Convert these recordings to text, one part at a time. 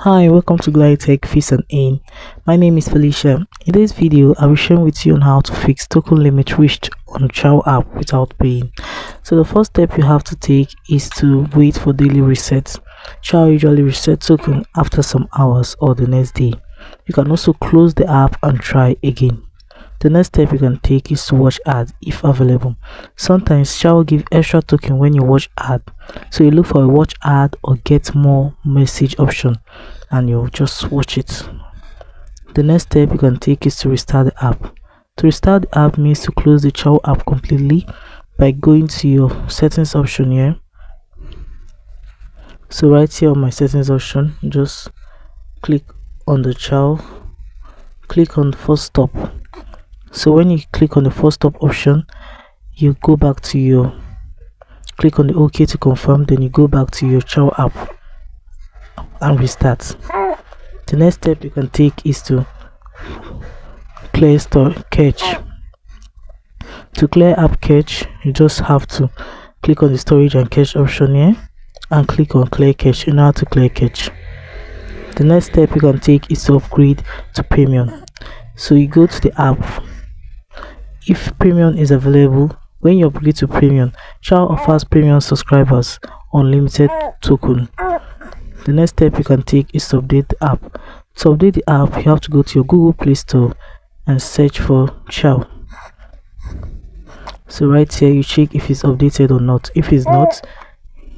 Hi, welcome to GladyTech Fix Earn. My name is Felicia. In this video, I will share with you on how to fix token limit reached on Chow app without paying. So the first step you have to take is to wait for daily resets. Chow usually resets token after some hours or the next day. You can also close the app and try again. The next step you can take is to watch ads if available. Sometimes Chow will give extra token when you watch ad, so you look for a watch ad or get more message option and you just watch it. The next step you can take is to restart the app. To restart the app means to close the Chow app completely by going to your settings option here. So right here on my settings option, just click on the Chow, click on force stop. So when you click on the force stop option, you go back to your click on the OK to confirm, then you go back to your Chow app and restart. The next step you can take is to clear store cache. To clear app cache, you just have to click on the storage and cache option here and click on clear cache in order to clear cache. The next step you can take is to upgrade to premium. So you go to the app. If premium is available, when you upgrade to premium, Chow offers premium subscribers unlimited token. The next step you can take is to update the app. To update the app, you have to go to your Google Play Store and search for Chow. So right here you check if it's updated or not. If it's not,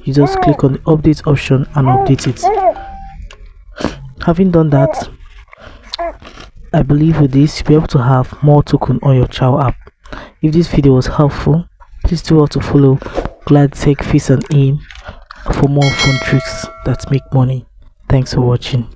you just click on the update option and update it. Having done that, I believe with this you'll be able to have more token on your Chow app. If this video was helpful, please do also follow GladyTech Fix Earn for more fun tricks that make money. Thanks for watching.